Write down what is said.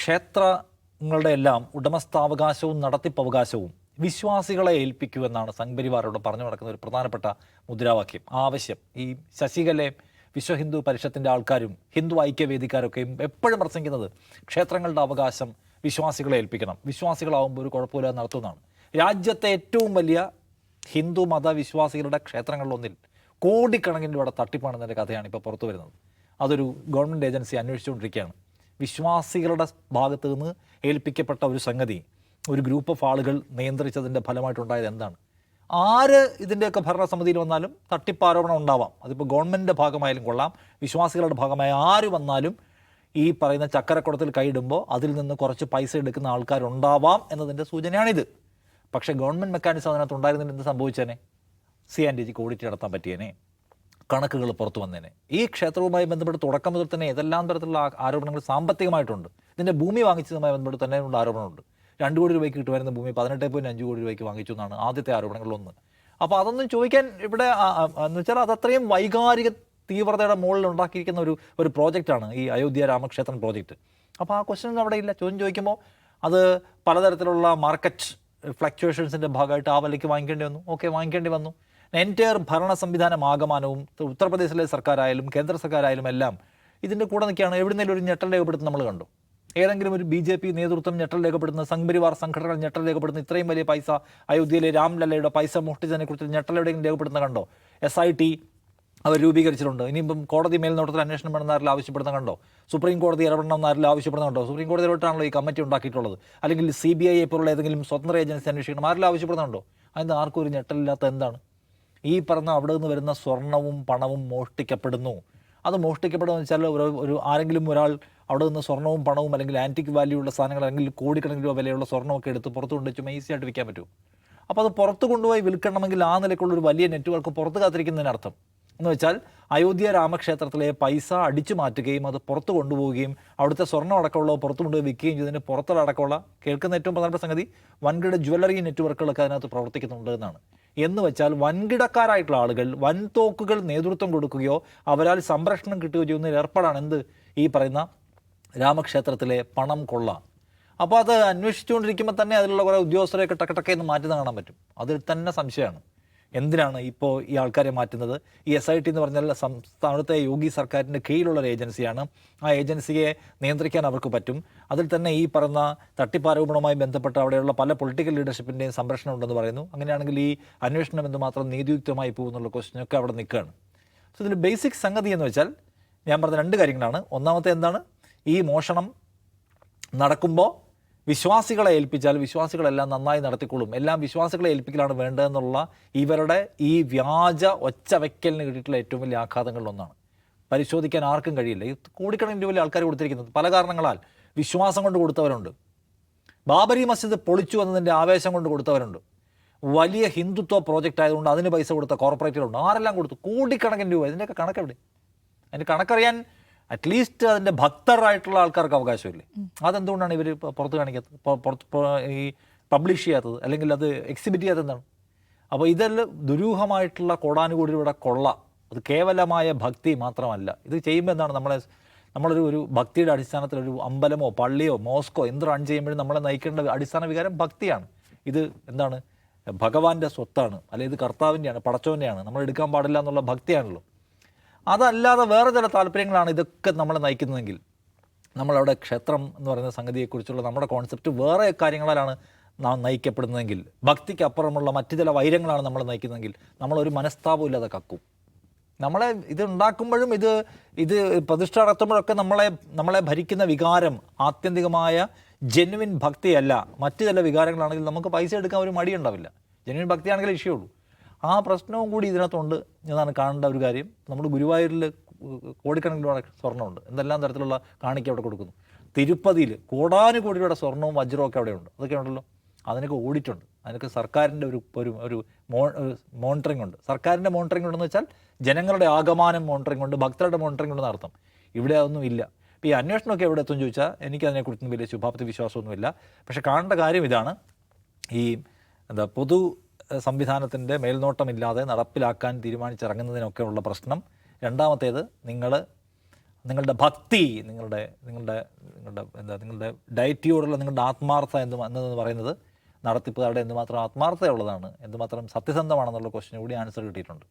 ക്ഷേത്രങ്ങളുടെ എല്ലാം ഉടമസ്ഥാവകാശവും നടത്തിപ്പവകാശവും വിശ്വാസികളെ ഏൽപ്പിക്കൂ എന്നാണ് സംഘപരിവാരോട് പറഞ്ഞു നടക്കുന്ന ഒരു പ്രധാനപ്പെട്ട മുദ്രാവാക്യം, ആവശ്യം. ഈ ശശികലയും വിശ്വ ഹിന്ദു പരിഷത്തിൻ്റെ ആൾക്കാരും ഹിന്ദു ഐക്യവേദിക്കാരൊക്കെയും എപ്പോഴും പ്രസംഗിക്കുന്നത് ക്ഷേത്രങ്ങളുടെ അവകാശം വിശ്വാസികളെ ഏൽപ്പിക്കണം, വിശ്വാസികളാവുമ്പോൾ ഒരു കുഴപ്പമില്ലാതെ നടത്തുന്നതാണ്. രാജ്യത്തെ ഏറ്റവും വലിയ ഹിന്ദു മതവിശ്വാസികളുടെ ക്ഷേത്രങ്ങളിലൊന്നിൽ കോടിക്കണക്കിന് രൂപയുടെ തട്ടിപ്പാണെന്നതിൻ്റെ കഥയാണ് ഇപ്പോൾ പുറത്തു വരുന്നത്. അതൊരു ഗവൺമെൻറ് ഏജൻസി അന്വേഷിച്ചുകൊണ്ടിരിക്കുകയാണ്. വിശ്വാസികളുടെ ഭാഗത്ത് നിന്ന് ഏൽപ്പിക്കപ്പെട്ട ഒരു സംഗതി ഒരു ഗ്രൂപ്പ് ഓഫ് ആളുകൾ നിയന്ത്രിച്ചതിൻ്റെ ഫലമായിട്ടുണ്ടായത് എന്താണ്? ആര് ഇതിൻ്റെയൊക്കെ ഭരണസമിതിയിൽ വന്നാലും തട്ടിപ്പാരോപണം ഉണ്ടാവാം. അതിപ്പോൾ ഗവൺമെൻറ്റിൻ്റെ ഭാഗമായാലും കൊള്ളാം, വിശ്വാസികളുടെ ഭാഗമായ ആര് വന്നാലും ഈ പറയുന്ന ചക്കരക്കുടത്തിൽ കൈയിടുമ്പോൾ അതിൽ നിന്ന് കുറച്ച് പൈസ എടുക്കുന്ന ആൾക്കാരുണ്ടാവാം എന്നതിൻ്റെ സൂചനയാണിത്. പക്ഷേ ഗവൺമെൻറ് മെക്കാനിസം അതിനകത്ത് ഉണ്ടായിരുന്നതിന് എന്ത് സംഭവിച്ചേനെ? CNDG ഓഡിറ്റ് നടത്താൻ പറ്റിയേനെ, കണക്കുകൾ പുറത്തു വന്നേനെ. ഈ ക്ഷേത്രവുമായി ബന്ധപ്പെട്ട് തുടക്കം മുതൽ തന്നെ ഏതെല്ലാം തരത്തിലുള്ള ആരോപണങ്ങൾ സാമ്പത്തികമായിട്ടുണ്ട്. ഇതിൻ്റെ ഭൂമി വാങ്ങിച്ചതുമായി ബന്ധപ്പെട്ട് തന്നെ ഉള്ള ആരോപണമുണ്ട്. 2 കോടി രൂപയ്ക്ക് കിട്ടുമായിരുന്ന ഭൂമി 18.5 കോടി രൂപയ്ക്ക് വാങ്ങിച്ചു എന്നാണ് ആദ്യത്തെ ആരോപണങ്ങളിലൊന്ന്. അപ്പോൾ അതൊന്നും ചോദിക്കാൻ ഇവിടെ എന്ന് വെച്ചാൽ അതത്രയും വൈകാരിക തീവ്രതയുടെ മുകളിൽ ഉണ്ടാക്കിയിരിക്കുന്ന ഒരു പ്രോജക്റ്റാണ് ഈ അയോധ്യ രാമക്ഷേത്രം പ്രോജക്റ്റ്. അപ്പോൾ ആ ക്വസ്റ്റ്യൻ അവിടെ ഇല്ല. ചോദ്യം ചോദിക്കുമ്പോൾ അത് പലതരത്തിലുള്ള മാർക്കറ്റ് ഫ്ലക്ച്വേഷൻസിൻ്റെ ഭാഗമായിട്ട് ആ വിലയ്ക്ക് വാങ്ങിക്കേണ്ടി വന്നു. ഓക്കെ, വാങ്ങിക്കേണ്ടി വന്നു. എൻറ്റയർ ഭരണ സംവിധാനം ആകമാനവും ഉത്തർപ്രദേശിലെ സർക്കാരായാലും കേന്ദ്ര സർക്കാരായാലും എല്ലാം ഇതിൻ്റെ കൂടെ നിൽക്കുകയാണ്. എവിടുന്നേലും ഒരു ഞെട്ടൽ രേഖപ്പെടുത്തുന്ന നമ്മൾ കണ്ടു. ഏതെങ്കിലും ഒരു BJP നേതൃത്വം ഞെട്ടൽ രേഖപ്പെടുത്തുന്ന, സംഘപരിവാർ സംഘടനകൾ ഞെട്ടൽ രേഖപ്പെടുത്തുന്ന, ഇത്രയും വലിയ പൈസ അയോധ്യയിലെ രാംലല്ലയുടെ പൈസ മോഷ്ടിച്ചതിനെക്കുറിച്ച് ഞെട്ടൽ എവിടെയെങ്കിലും രേഖപ്പെടുത്തുന്ന കണ്ടോ? SIT അവർ രൂപീകരിച്ചിട്ടുണ്ട്. ഇനിയിപ്പം കോടതി മേൽനോട്ടത്തിൽ അന്വേഷണം വേണമെന്നാരിൽ ആവശ്യപ്പെടുന്ന കണ്ടോ? സുപ്രീം കോടതി ഇടപെടണമെന്നാരിൽ ആവശ്യപ്പെടുന്ന കണ്ടോ? സുപ്രീം കോടതി ഇടപെട്ടാണല്ലോ ഈ കമ്മിറ്റി ഉണ്ടാക്കിയിട്ടുള്ളത്. അല്ലെങ്കിൽ CBI പോലുള്ള ഏതെങ്കിലും സ്വതന്ത്ര ഏജൻസി അന്വേഷിക്കണം, ആരിൽ ആവശ്യപ്പെടുന്നുണ്ടോ? അതിന് ആർക്കും ഒരു ഞെട്ടലില്ലാത്ത എന്താണ്? ഈ പറഞ്ഞ അവിടെ നിന്ന് വരുന്ന സ്വർണവും പണവും മോഷ്ടിക്കപ്പെടുന്നു. അത് മോഷ്ടിക്കപ്പെടുമെന്ന് വെച്ചാൽ ഒരു ആരെങ്കിലും ഒരാൾ അവിടെ നിന്ന് സ്വർണവും പണവും അല്ലെങ്കിൽ ആൻറ്റിക് വാല്യൂ ഉള്ള സാധനങ്ങൾ അല്ലെങ്കിൽ കോടിക്കണക്കിന് രൂപ വിലയുള്ള സ്വർണ്ണമൊക്കെ എടുത്ത് പുറത്ത് കൊണ്ടുവച്ച് ഈസി ആയിട്ട് വിൽക്കാൻ പറ്റും. അപ്പോൾ അത് പുറത്ത് കൊണ്ടുപോയി വിൽക്കണമെങ്കിൽ ആ നിലയ്ക്കുള്ളൊരു വലിയ നെറ്റ്വർക്ക് പുറത്ത് കാത്തിരിക്കുന്നതിനർത്ഥം എന്ന് വെച്ചാൽ അയോധ്യ രാമക്ഷേത്രത്തിലെ പൈസ അടിച്ചു മാറ്റുകയും അത് പുറത്ത് കൊണ്ടുപോവുകയും അവിടുത്തെ സ്വർണ്ണം അടക്കമുള്ള പുറത്ത് കൊണ്ടുപോയി വിൽക്കുകയും ചെയ്തതിന് പുറത്തടക്കമുള്ള കേൾക്കുന്ന ഏറ്റവും പ്രധാനപ്പെട്ട സംഗതി വൻകിട ജ്വല്ലറി നെറ്റ്വർക്കുകളൊക്കെ അതിനകത്ത് പ്രവർത്തിക്കുന്നുണ്ട് എന്നാണ്. എന്ന് വെച്ചാൽ വൻകിടക്കാരായിട്ടുള്ള ആളുകൾ വൻതോക്കുകൾ നേതൃത്വം കൊടുക്കുകയോ അവരാൽ സംരക്ഷണം കിട്ടുകയോ ചെയ്യുന്ന ഏർപ്പാടാണ് എന്ത് ഈ പറയുന്ന രാമക്ഷേത്രത്തിലെ പണം കൊള്ള. അപ്പോൾ അത് അന്വേഷിച്ചുകൊണ്ടിരിക്കുമ്പോൾ തന്നെ അതിലുള്ള കുറേ ഉദ്യോഗസ്ഥരെയൊക്കെ ടക്കടക്കെന്ന് മാറ്റുന്ന കാണാൻ പറ്റും. അതിൽ തന്നെ സംശയമാണ് എന്തിനാണ് ഇപ്പോൾ ഈ ആൾക്കാരെ മാറ്റുന്നത്. ഈ SIT എന്ന് പറഞ്ഞാൽ സംസ്ഥാനത്തെ യോഗി സർക്കാരിൻ്റെ കീഴിലുള്ള ഒരു ഏജൻസിയാണ്. ആ ഏജൻസിയെ നിയന്ത്രിക്കാൻ അവർക്ക് പറ്റും. അതിൽ തന്നെ ഈ പറഞ്ഞ തട്ടിപ്പാരോപണവുമായി ബന്ധപ്പെട്ട് അവിടെയുള്ള പല പൊളിറ്റിക്കൽ ലീഡർഷിപ്പിൻ്റെയും സംരക്ഷണം ഉണ്ടെന്ന് പറയുന്നു. അങ്ങനെയാണെങ്കിൽ ഈ അന്വേഷണം എന്തുമാത്രം നീതിയുക്തമായി പോകുന്നുള്ള ക്വസ്റ്റ്യനൊക്കെ അവിടെ നിൽക്കുകയാണ്. സോ ഇതിൽ ബേസിക് സംഗതി എന്ന് വെച്ചാൽ ഞാൻ പറഞ്ഞ 2 കാര്യങ്ങളാണ്. ഒന്നാമത്തെ എന്താണ്? ഈ മോഷണം നടക്കുമ്പോൾ വിശ്വാസികളെ ഏൽപ്പിച്ചാൽ വിശ്വാസികളെല്ലാം നന്നായി നടത്തിക്കൊള്ളും, എല്ലാം വിശ്വാസികളെ ഏൽപ്പിക്കലാണ് വേണ്ടതെന്നുള്ള ഇവരുടെ ഈ വ്യാജ ഒച്ചവയ്ക്കലിന് കിട്ടിയിട്ടുള്ള ഏറ്റവും വലിയ ആഘാതങ്ങളിലൊന്നാണ്. പരിശോധിക്കാൻ ആർക്കും കഴിയില്ല. ഈ കോടിക്കണക്കിന് രൂപ ആൾക്കാർ കൊടുത്തിരിക്കുന്നത് പല കാരണങ്ങളാൽ വിശ്വാസം കൊണ്ട് കൊടുത്തവരുണ്ട്. ബാബരി മസ്ജിദ് പൊളിച്ചു എന്നതിൻ്റെ ആവേശം കൊണ്ട് കൊടുത്തവരുണ്ട്. വലിയ ഹിന്ദുത്വ പ്രോജക്റ്റ് ആയതുകൊണ്ട് അതിന് പൈസ കൊടുത്ത കോർപ്പറേറ്റുകളുണ്ട്. ആരെല്ലാം കൊടുത്തു? കോടിക്കണക്കിന് രൂപ. ഇതിൻ്റെയൊക്കെ കണക്കെവിടെ? അതിൻ്റെ കണക്കറിയാൻ അറ്റ്ലീസ്റ്റ് അതിൻ്റെ ഭക്തരായിട്ടുള്ള ആൾക്കാർക്ക് അവകാശമില്ലേ? അതെന്തുകൊണ്ടാണ് ഇവർ പുറത്ത് കാണിക്കാത്തത്, ഈ പബ്ലിഷ് ചെയ്യാത്തത്, അല്ലെങ്കിൽ അത് എക്സിബിറ്റ് ചെയ്യാത്തത് എന്താണ്? അപ്പോൾ ഇതെല്ലാം ദുരൂഹമായിട്ടുള്ള കോടാനുകോടി രൂപയുടെ കൊള്ള. അത് കേവലമായ ഭക്തി മാത്രമല്ല. ഇത് ചെയ്യുമ്പോൾ എന്താണ് നമ്മളൊരു ഭക്തിയുടെ അടിസ്ഥാനത്തിൽ ഒരു അമ്പലമോ പള്ളിയോ മോസ്കോ എന്ത് റൺ ചെയ്യുമ്പോഴും നമ്മളെ നയിക്കേണ്ട അടിസ്ഥാന വികാരം ഭക്തിയാണ്. ഇത് എന്താണ്? ഭഗവാന്റെ സ്വത്താണ്, അല്ലെങ്കിൽ ഇത് കർത്താവിൻ്റെയാണ്, പടച്ചവൻ്റെയാണ്, നമ്മൾ എടുക്കാൻ പാടില്ല എന്നുള്ള ഭക്തിയാണല്ലോ. അതല്ലാതെ വേറെ ചില താല്പര്യങ്ങളാണ് ഇതൊക്കെ നമ്മളെ നയിക്കുന്നതെങ്കിൽ നമ്മളവിടെ ക്ഷേത്രം എന്ന് പറയുന്ന സംഗതിയെക്കുറിച്ചുള്ള നമ്മുടെ കോൺസെപ്റ്റ് വേറെ കാര്യങ്ങളാലാണ് നാം നയിക്കപ്പെടുന്നതെങ്കിൽ, ഭക്തിക്ക് അപ്പുറമുള്ള മറ്റു ചില വൈരങ്ങളാണ് നമ്മളെ നയിക്കുന്നതെങ്കിൽ നമ്മളൊരു മനസ്താപം ഇല്ലാതെ കക്കും. നമ്മളെ ഇത് ഉണ്ടാക്കുമ്പോഴും ഇത് പ്രതിഷ്ഠ നടത്തുമ്പോഴൊക്കെ നമ്മളെ ഭരിക്കുന്ന വികാരം ആത്യന്തികമായ ജെന്യുവിൻ ഭക്തിയല്ല, മറ്റു ചില വികാരങ്ങളാണെങ്കിൽ നമുക്ക് പൈസ എടുക്കാൻ ഒരു മടിയുണ്ടാവില്ല. ജെന്യുവിൻ ഭക്തിയാണെങ്കിൽ ഇഷ്യുള്ളൂ. ആ പ്രശ്നവും കൂടി ഇതിനകത്തുണ്ട് എന്നാണ് കാണേണ്ട ഒരു കാര്യം. നമ്മൾ ഗുരുവായൂരിൽ കോടിക്കണക്കിന് സ്വർണ്ണമുണ്ട്, എന്തെല്ലാം തരത്തിലുള്ള കാണിക്ക അവിടെ കൊടുക്കുന്നു. തിരുപ്പതിയിൽ കോടാനുകോടി രൂപയുടെ സ്വർണ്ണവും വജ്രവും ഒക്കെ അവിടെയുണ്ട്. അതൊക്കെ ഉണ്ടല്ലോ. അതിനൊക്കെ ഓഡിറ്റുണ്ട്. അതിനൊക്കെ സർക്കാരിൻ്റെ ഒരു മോണിറ്ററിംഗ് ഉണ്ട്. സർക്കാരിൻ്റെ മോണിറ്ററിംഗ് ഉണ്ടെന്ന് വെച്ചാൽ ജനങ്ങളുടെ ആകമാനം മോണിറ്ററിംഗ് ഉണ്ട്, ഭക്തരുടെ മോണിറ്ററിംഗ് ഉണ്ടെന്ന് അർത്ഥം. ഇവിടെ അതൊന്നും ഇല്ല. ഇപ്പോൾ ഈ അന്വേഷണമൊക്കെ എവിടെ എത്തുമെന്ന് ചോദിച്ചാൽ എനിക്കതിനെക്കുറിച്ചൊന്നും വലിയ ശുഭാപ്തി വിശ്വാസമൊന്നുമില്ല. പക്ഷേ കാണേണ്ട കാര്യം ഇതാണ്, ഈ പൊതു സംവിധാനത്തിൻ്റെ മേൽനോട്ടമില്ലാതെ നടപ്പിലാക്കാൻ തീരുമാനിച്ചിറങ്ങുന്നതിനൊക്കെ ഉള്ള പ്രശ്നം. രണ്ടാമത്തേത്, നിങ്ങൾ നിങ്ങളുടെ ഭക്തി, നിങ്ങളുടെ നിങ്ങളുടെ നിങ്ങളുടെ എന്താ നിങ്ങളുടെ ഡയറ്റിയോടുള്ള നിങ്ങളുടെ ആത്മാർത്ഥത എന്ന് പറയുന്നത് നടത്തിപ്പുകാരുടെ എന്തുമാത്രം ആത്മാർത്ഥതയുള്ളതാണ്, എന്തുമാത്രം സത്യസന്ധമാണെന്നുള്ള ക്വസ്റ്റിന് കൂടി ആൻസർ കിട്ടിയിട്ടുണ്ട്.